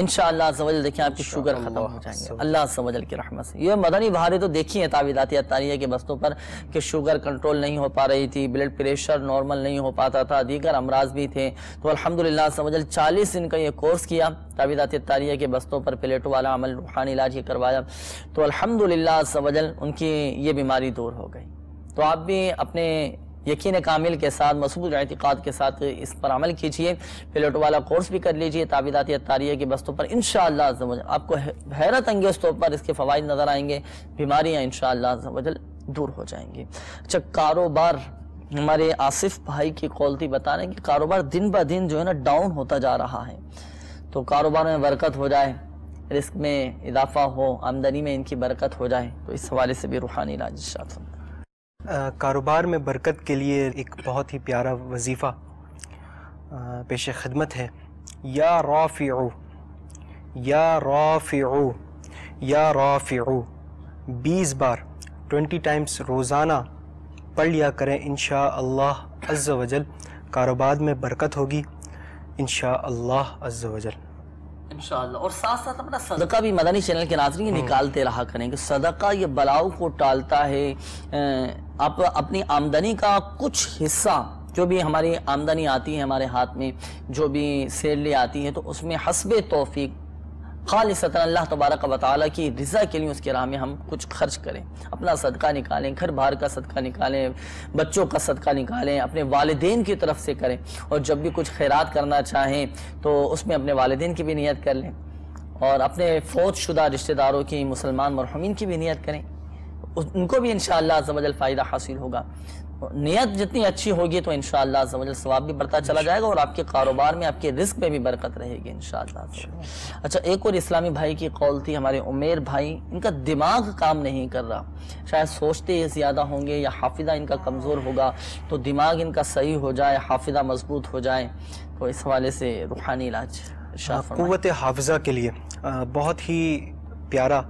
انشاءاللہ عز و جل دیکھیں آپ کی شوگر ختم ہو جائیں گے اللہ عز و جل کی رحمت سے۔ یہ مدنی بہاریں تو دیکھی ہیں تعویذات عطاریہ کے بستوں پر کہ شوگر کنٹرول نہیں ہو پا رہی تھی، بلڈ پریشر نارمل نہیں ہو پاتا تھا، دیگر امراض بھی تھے، تو الحمدللہ عز و جل 40 دن کا یہ کورس کیا تعویذات عطاریہ کے بستوں پر پلیٹوں والا عمل روحانی علاج یہ کروایا، تو الحمدللہ عز و جل ان کی یہ بیماری دور ہو گئی۔ تو آپ بھی اپنے یقین کامل کے ساتھ، مضبوط اعتقاد کے ساتھ اس پر عمل کیجئے، پلیٹوں والا کورس بھی کر لیجئے تعویذات عطاریہ کے بستوں پر، انشاءاللہ عز و جل آپ کو حیرت انگیز طور پر اس کے فوائد نظر آئیں گے، بیماریاں انشاءاللہ عز و جل دور ہو جائیں گی۔ اچھا، کاروبار، ہمارے آصف بھائی کی قولتی بتا رہے ہیں کہ کاروبار دن بہ دن جو ہے نا ڈاؤن ہوتا جا رہا ہے، تو کاروبار میں برکت ہو جائے، رزق میں اضافہ ہو، آمدنی میں ان کی برکت ہو جائے، تو اس حوالے سے بھی روحانی علاج ارشاد فرمائیں۔ کاروبار میں برکت کے لیے ایک بہت ہی پیارا وظیفہ پیش خدمت ہے، یا رافعو یا رافعو یا رافعو 20 بار 20 ٹائمز روزانہ پڑھ لیا کریں، انشاءاللہ عز و جل کاروبار میں برکت ہوگی انشاءاللہ عز و جل انشاءاللہ. اور ساتھ ساتھ اپنا صدقہ بھی مدنی چینل کے ناظرین نکالتے رہا کریں کہ صدقہ یہ بلاؤں کو ٹالتا ہے. آپ اپنی آمدنی کا کچھ حصہ جو بھی ہماری آمدنی آتی ہے ہمارے ہاتھ میں، جو بھی سیلری آتی ہے، تو اس میں حسب توفیق خالصتاً اللہ تبارک و تعالیٰ کی رضا کے لیے اس کے راہ میں ہم کچھ خرچ کریں. اپنا صدقہ نکالیں، گھر بار کا صدقہ نکالیں، بچوں کا صدقہ نکالیں، اپنے والدین کی طرف سے کریں. اور جب بھی کچھ خیرات کرنا چاہیں تو اس میں اپنے والدین کی بھی نیت کر لیں، اور اپنے فوت شدہ رشتہ داروں کی، مسلمان مرحومین کی بھی نیت کریں. ان کو بھی انشاءاللہ عز و جل فائدہ حاصل ہوگا. نیت جتنی اچھی ہوگی تو انشاءاللہ عز و جل ثواب بھی بڑھتا چلا جائے گا، اور آپ کے کاروبار میں، آپ کے رزق میں بھی برکت رہے گی انشاءاللہ. اچھا، ایک اور اسلامی بھائی کی قول تھی، ہمارے عمیر بھائی، ان کا دماغ کام نہیں کر رہا. شاید سوچتے زیادہ ہوں گے یا حافظہ ان کا کمزور ہوگا، تو دماغ ان کا صحیح ہو جائے، حافظہ مضبوط ہو جائے، تو اس حوالے سے روحانی علاج قوت حافظہ کے لیے بہت ہی پیارا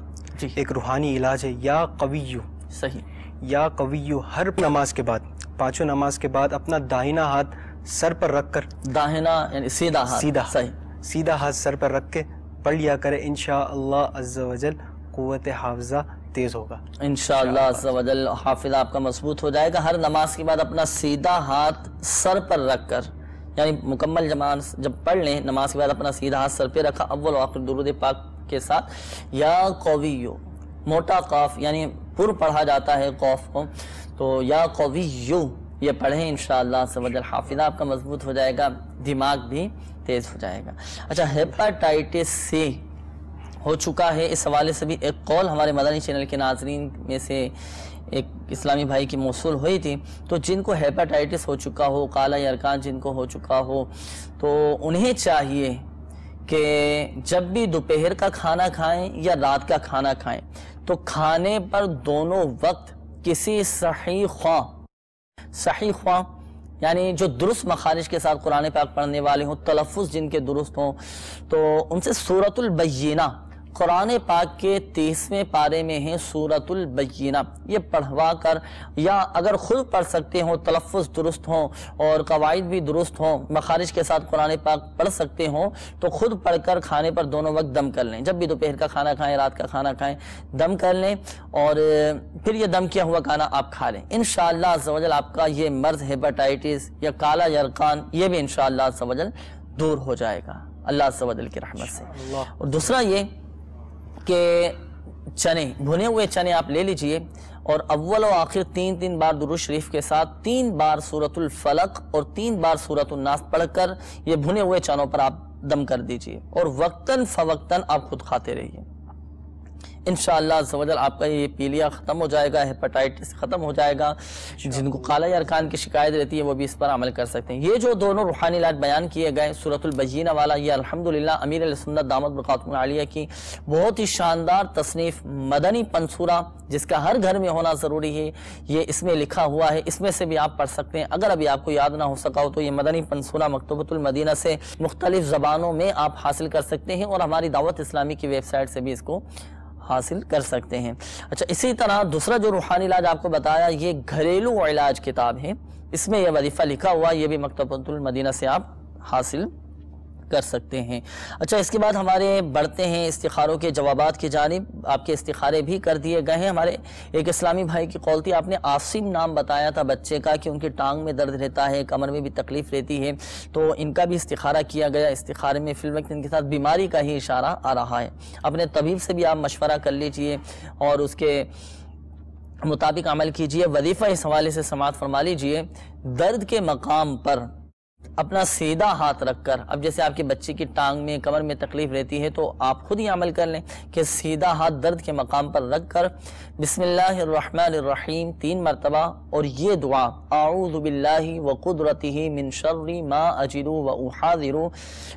ایک روحانی علاج ہے یا قویو. صحیح. یا قویو ہر نماز کے بعد، پانچوں نماز کے بعد اپنا داہنا ہاتھ سر پر رکھ کر، داہنا یعنی سیدھا ہاتھ، صحیح، سیدھا ہاتھ سر پر رکھ کے پڑھ لیا کرے. انشاءاللہ عز و جل قوت حافظہ تیز ہوگا انشاءاللہ عز و جل. حافظہ آپ کا مضبوط ہو جائے گا. ہر نماز کے بعد اپنا سیدھا ہاتھ سر پر رکھ کر، یعنی مکمل جماعت جب پڑھ لیں نماز کے بعد اپنا سیدھا ہاتھ سر پہ رکھا، اول و آخر درود پاک کے ساتھ یا قویو، موٹا قاف یعنی پر پڑھا جاتا ہے قوف کو، تو یا قویو یہ پڑھیں انشاءاللہ عز و جل. حافظہ آپ کا مضبوط ہو جائے گا، دماغ بھی تیز ہو جائے گا. اچھا، ہیپاٹائٹس سی ہو چکا ہے، اس حوالے سے بھی ایک قول ہمارے مدنی چینل کے ناظرین میں سے ایک اسلامی بھائی کی موصول ہوئی تھی. تو جن کو ہیپاٹائٹس ہو چکا ہو، کالا یرکان جن کو ہو چکا ہو، تو انہیں چاہیے کہ جب بھی دوپہر کا کھانا کھائیں یا رات کا کھانا کھائیں تو کھانے پر دونوں وقت کسی صحیح خواہ یعنی جو درست مخارج کے ساتھ قرآن پاک پڑھنے والے ہوں، تلفظ جن کے درست ہوں، تو ان سے سورۃ البینہ، قرآن پاک کے 30ویں پارے میں ہے سورۃ البینہ، یہ پڑھوا کر، یا اگر خود پڑھ سکتے ہوں، تلفظ درست ہوں اور قواعد بھی درست ہوں، مخارج کے ساتھ قرآن پاک پڑھ سکتے ہوں، تو خود پڑھ کر کھانے پر دونوں وقت دم کر لیں. جب بھی دوپہر کا کھانا کھائیں، رات کا کھانا کھائیں، دم کر لیں، اور پھر یہ دم کیا ہوا کھانا آپ کھا لیں. انشاءاللہ عز و جل آپ کا یہ مرض ہیپاٹائٹس یا کالا یرقان یہ بھی انشاءاللہ عز و جل دور ہو جائے گا اللہ عز و جل کی رحمت سے. اور دوسرا یہ کہ چنے، بھنے ہوئے چنے آپ لے لیجئے، اور اول و آخر 3 بار درود شریف کے ساتھ 3 بار سورۃ الفلق اور 3 بار سورۃ الناس پڑھ کر یہ بھنے ہوئے چنوں پر آپ دم کر دیجئے، اور وقتاً فوقتاً آپ خود کھاتے رہیے. انشاءاللہ عز و جل آپ کا یہ پیلیا ختم ہو جائے گا، ہیپاٹائٹس ختم ہو جائے گا. جن کو کالا یرقان کی شکایت رہتی ہے وہ بھی اس پر عمل کر سکتے ہیں. یہ جو دونوں روحانی علاج بیان کیے گئے، سورۃ البینہ والا، یہ الحمدللہ امیر علیہ سنت دامت برکاتہم العالیہ کی بہت ہی شاندار تصنیف مدنی پنسورہ، جس کا ہر گھر میں ہونا ضروری ہے. یہ اس میں لکھا ہوا ہے، اس میں سے بھی آپ پڑھ سکتے ہیں. اگر ابھی آپ کو یاد نہ ہو سکا ہو تو یہ مدنی پنسورہ مکتبۃ المدینہ سے مختلف زبانوں میں آپ حاصل کر سکتے ہیں، اور ہماری دعوت اسلامی کی ویب سائٹ سے بھی اس کو حاصل کر سکتے ہیں. اچھا، اسی طرح دوسرا جو روحانی علاج آپ کو بتایا، یہ گھریلو علاج کتاب ہے، اس میں یہ وظیفہ لکھا ہوا، یہ بھی مکتبۃ المدینہ سے آپ حاصل کر سکتے ہیں. اچھا، اس کے بعد ہمارے بڑھتے ہیں استخاروں کے جوابات کی جانب. آپ کے استخارے بھی کر دیے گئے ہیں. ہمارے ایک اسلامی بھائی کی قول تھی، آپ نے عاصم نام بتایا تھا بچے کا کہ ان کی ٹانگ میں درد رہتا ہے، کمر میں بھی تکلیف رہتی ہے، تو ان کا بھی استخارہ کیا گیا. استخارے میں فی الوقت ان کے ساتھ بیماری کا ہی اشارہ آ رہا ہے. اپنے طبیب سے بھی آپ مشورہ کر لیجئے اور اس کے مطابق عمل کیجئے. وظیفہ اس حوالے سے سماعت فرما لیجئے. درد کے مقام پر اپنا سیدھا ہاتھ رکھ کر، اب جیسے آپ کے بچے کی ٹانگ میں، کمر میں تکلیف رہتی ہے، تو آپ خود ہی عمل کر لیں کہ سیدھا ہاتھ درد کے مقام پر رکھ کر بسم اللہ الرحمن الرحیم 3 مرتبہ، اور یہ دعا اعوذ باللہ وقدرتہ من شر ما اجد واحاذر،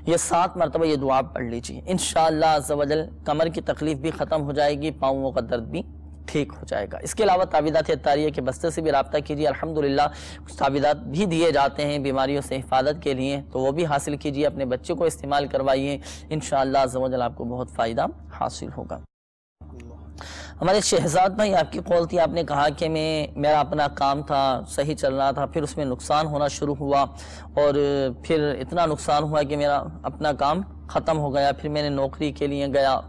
یہ 7 مرتبہ یہ دعا پڑھ لیجیے. انشاءاللہ عز و جل کمر کی تکلیف بھی ختم ہو جائے گی، پاؤں کا درد بھی ٹھیک ہو جائے گا. اس کے علاوہ تعویذات اطاریہ کے بستے سے بھی رابطہ کیجیے. الحمدللہ کچھ تعویذات بھی دیے جاتے ہیں بیماریوں سے حفاظت کے لیے، تو وہ بھی حاصل کیجیے، اپنے بچے کو استعمال کروائیے. انشاءاللہ عز و جل آپ کو بہت فائدہ حاصل ہوگا. ہمارے شہزاد بھائی، آپ کی قول تھی، آپ نے کہا کہ میرا اپنا کام تھا، صحیح چل رہا تھا، پھر اس میں نقصان ہونا شروع ہوا اور پھر اتنا نقصان ہوا کہ میرا اپنا کام ختم ہو گیا. پھر میں نے نوکری کے لیے گیا،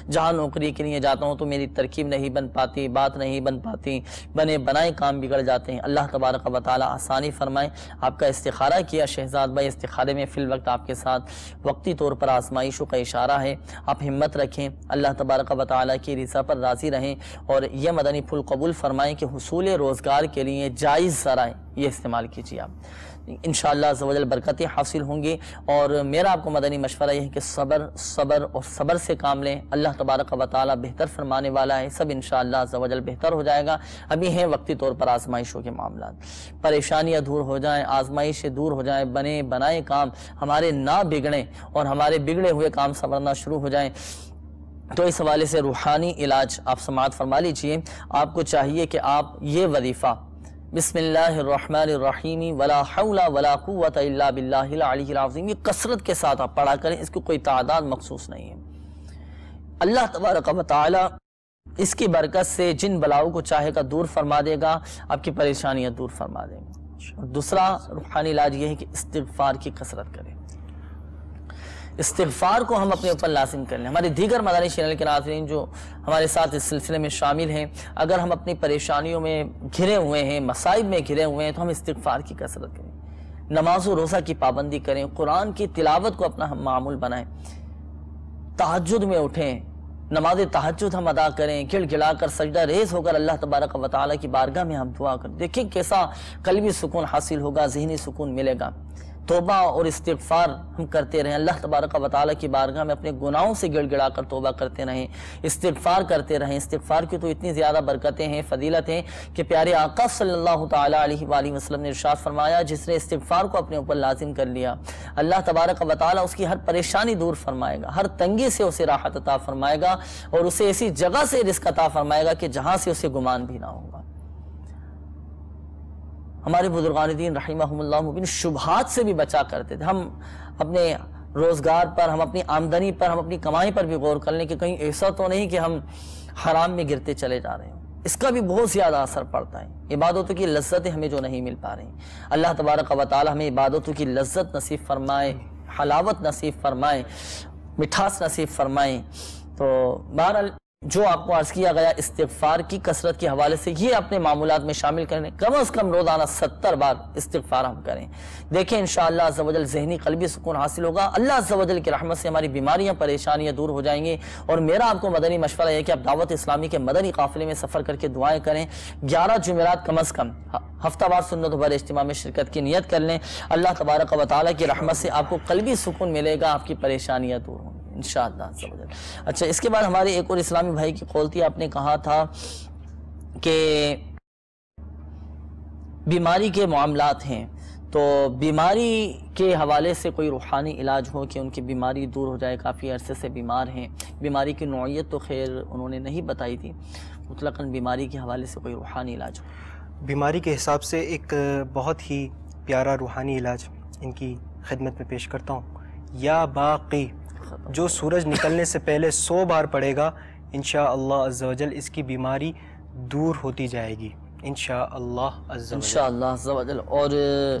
جہاں نوکری کے لیے جاتا ہوں تو میری ترکیب نہیں بن پاتی، بات نہیں بن پاتی، بنے بنائے کام بگڑ جاتے ہیں. اللہ تبارک و تعالی آسانی فرمائے. آپ کا استخارہ کیا شہزاد بھائی، استخارے میں فی الوقت آپ کے ساتھ وقتی طور پر آزمائشوں کا اشارہ ہے. آپ ہمت رکھیں، اللہ تبارک و تعالی کی رضا پر راضی رہیں اور یہ مدنی پھول قبول فرمائیں کہ حصول روزگار کے لیے جائز ذرائع یہ استعمال کیجیے. آپ انشاءاللہ عز و جل برکتیں حاصل ہوں گی. اور میرا آپ کو مدنی مشورہ یہ ہے کہ صبر اور صبر سے کام لیں. اللہ تبارک و تعالی بہتر فرمانے والا ہے، سب انشاءاللہ عز و جل بہتر ہو جائے گا. ابھی ہیں وقتی طور پر آزمائشوں کے معاملات، پریشانیاں دور ہو جائیں، آزمائشیں دور ہو جائیں، بنے بنائے کام ہمارے نہ بگڑیں اور ہمارے بگڑے ہوئے کام سنورنا شروع ہو جائیں. تو اس حوالے سے روحانی علاج آپ سماعت فرما لیجئے. آپ کو چاہیے کہ آپ یہ وظیفہ بسم اللہ الرحمن الرحیم ولا حول ولا قوت الا باللہ العلی العظیم یہ کثرت کے ساتھ آپ پڑھا کریں. اس کی کوئی تعداد مخصوص نہیں ہے. اللہ تبارک و تعالی اس کی برکت سے جن بلاؤں کو چاہے گا دور فرما دے گا، آپ کی پریشانیاں دور فرما دے گا. دوسرا روحانی علاج یہ ہے کہ استغفار کی کثرت کریں. استغفار کو ہم اپنے اوپر لازم کر لیں. ہمارے دیگر مدنی چینل کے ناظرین جو ہمارے ساتھ اس سلسلے میں شامل ہیں، اگر ہم اپنی پریشانیوں میں گھرے ہوئے ہیں، مصائب میں گھرے ہوئے ہیں، تو ہم استغفار کی کثرت کریں، نماز و روزہ کی پابندی کریں، قرآن کی تلاوت کو اپنا ہم معمول بنائیں، تہجد میں اٹھیں، نماز تہجد ہم ادا کریں، گڑ گڑا کر سجدہ ریز ہو کر اللہ تبارک و تعالی کی بارگاہ میں ہم دعا کریں. دیکھیں کیسا قلبی سکون حاصل ہوگا، ذہنی سکون ملے گا. توبہ اور استغفار ہم کرتے رہیں، اللہ تبارک و تعالی کی بارگاہ میں اپنے گناہوں سے گڑ گڑا کر توبہ کرتے رہیں، استغفار کرتے رہیں. استغفار کی تو اتنی زیادہ برکتیں ہیں، فضیلت ہیں کہ پیارے آقا صلی اللہ تعالی علیہ وآلہ وسلم نے ارشاد فرمایا، جس نے استغفار کو اپنے اوپر لازم کر لیا، اللہ تبارک و تعالی اس کی ہر پریشانی دور فرمائے گا، ہر تنگی سے اسے راحت عطا فرمائے گا اور اسے ایسی جگہ سے رزق عطا فرمائے گا کہ جہاں سے اسے گمان بھی نہ ہوگا. ہمارے بزرگان دین رحمہم اللہ مبین شبہات سے بھی بچا کرتے تھے. ہم اپنے روزگار پر، ہم اپنی آمدنی پر، ہم اپنی کمائی پر بھی غور کر لیں کہ کہیں ایسا تو نہیں کہ ہم حرام میں گرتے چلے جا رہے ہیں. اس کا بھی بہت زیادہ اثر پڑتا ہے. عبادتوں کی لذتیں ہمیں جو نہیں مل پا رہی، اللہ تبارک و تعالی ہمیں عبادتوں کی لذت نصیب فرمائے، حلاوت نصیب فرمائے، مٹھاس نصیب فرمائے. تو بہرحال جو آپ کو عرض کیا گیا استغفار کی کثرت کے حوالے سے یہ اپنے معمولات میں شامل کریں. کم از کم روزانہ 70 بار استغفار ہم کریں. دیکھیں انشاءاللہ عز و جل ذہنی قلبی سکون حاصل ہوگا. اللہ عز و جل کی رحمت سے ہماری بیماریاں پریشانیاں دور ہو جائیں گی. اور میرا آپ کو مدنی مشورہ ہے کہ آپ دعوت اسلامی کے مدنی قافلے میں سفر کر کے دعائیں کریں. 11 جمعرات کم از کم ہفتہ وار سنت بھر اجتماع میں شرکت کی نیت کر لیں. اللہ تبارک و تعالی کی رحمت سے آپ کو قلبی سکون ملے گا، آپ کی پریشانیاں دور ہوں گی انشاءاللہ عز و جل. اچھا، اس کے بعد ہمارے ایک اور اسلامی بھائی کی قول تھی، آپ نے کہا تھا کہ بیماری کے معاملات ہیں، تو بیماری کے حوالے سے کوئی روحانی علاج ہو کہ ان کی بیماری دور ہو جائے. کافی عرصے سے بیمار ہیں، بیماری کی نوعیت تو خیر انہوں نے نہیں بتائی تھی، مطلقاً بیماری کے حوالے سے کوئی روحانی علاج ہو. بیماری کے حساب سے ایک بہت ہی پیارا روحانی علاج ان کی خدمت میں پیش کرتا ہوں. یا باقی جو سورج نکلنے سے پہلے 100 بار پڑے گا، انشاءاللہ عز و جل اس کی بیماری دور ہوتی جائے گی انشاءاللہ عز و جل. اور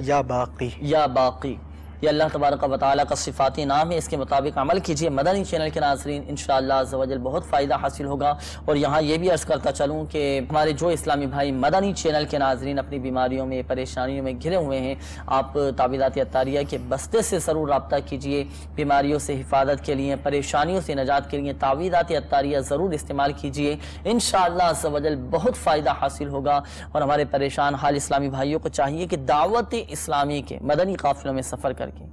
یا باقی، یا باقی یہ اللہ تبارک و تعالی کا صفاتی نام ہے، اس کے مطابق عمل کیجئے. مدنی چینل کے ناظرین انشاءاللہ عز و جل بہت فائدہ حاصل ہوگا. اور یہاں یہ بھی عرض کرتا چلوں کہ ہمارے جو اسلامی بھائی مدنی چینل کے ناظرین اپنی بیماریوں میں، پریشانیوں میں گھرے ہوئے ہیں، آپ تعویذات عطاریہ کے بستے سے ضرور رابطہ کیجئے. بیماریوں سے حفاظت کے لیے، پریشانیوں سے نجات کے لیے تعویذات عطاریہ ضرور استعمال کیجئے. انشاءاللہ عز و جل بہت فائدہ حاصل ہوگا. اور ہمارے پریشان حال اسلامی بھائیوں کو چاہیے کہ دعوت اسلامی کے مدنی قافلوں میں سفر کر کے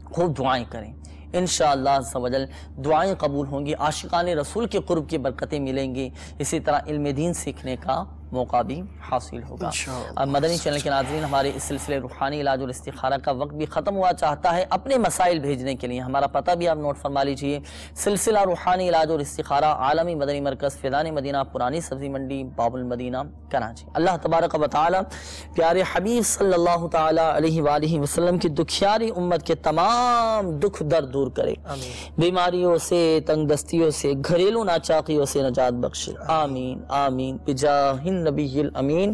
خوب دعائیں کریں. انشاءاللہ عز و جل دعائیں قبول ہوں گی، عاشقان رسول کے قرب کی برکتیں ملیں گی. اسی طرح علم دین سیکھنے کا موقع بھی حاصل ہوگا۔ اب مدنی چینل کے ناظرین، ہمارے اس سلسلے روحانی علاج اور استخارہ کا وقت بھی ختم ہوا چاہتا ہے۔ اپنے مسائل بھیجنے کے لیے ہمارا پتہ بھی آپ نوٹ فرما لیجئے، سلسلہ روحانی علاج اور استخارہ، عالمی مدنی مرکز، فیضان مدینہ، پرانی سبزی منڈی، باب المدینہ، کراچی۔ اللہ تبارک و تعالی پیارے حبیب صلی اللہ تعالی علیہ وآلہ وسلم کی دکھیاری امت کے تمام دکھ درد دور کرے، بیماریوں سے، تنگ دستیوں سے، گھریلو ناچاقیوں سے نجات بخشے، آمین آمین بجاہ النبی الامین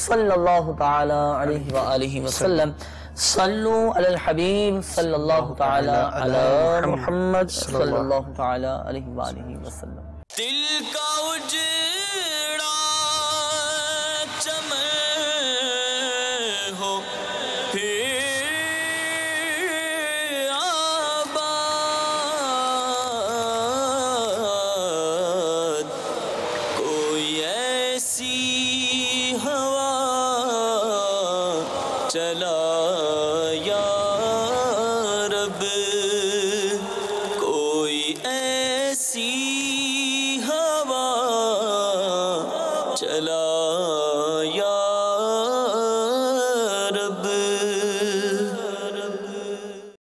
صلی اللہ تعالی علیہ وآلہ وسلم۔ صلو علی الحبیب صلی اللہ تعالی علی محمد صلی اللہ تعالی علیہ وآلہ وسلم۔ دل کا اجڑا چمن ہو پھر آباد، کوئی ایسی ہوا چلا یا رب، کوئی ایسی ہوا چلا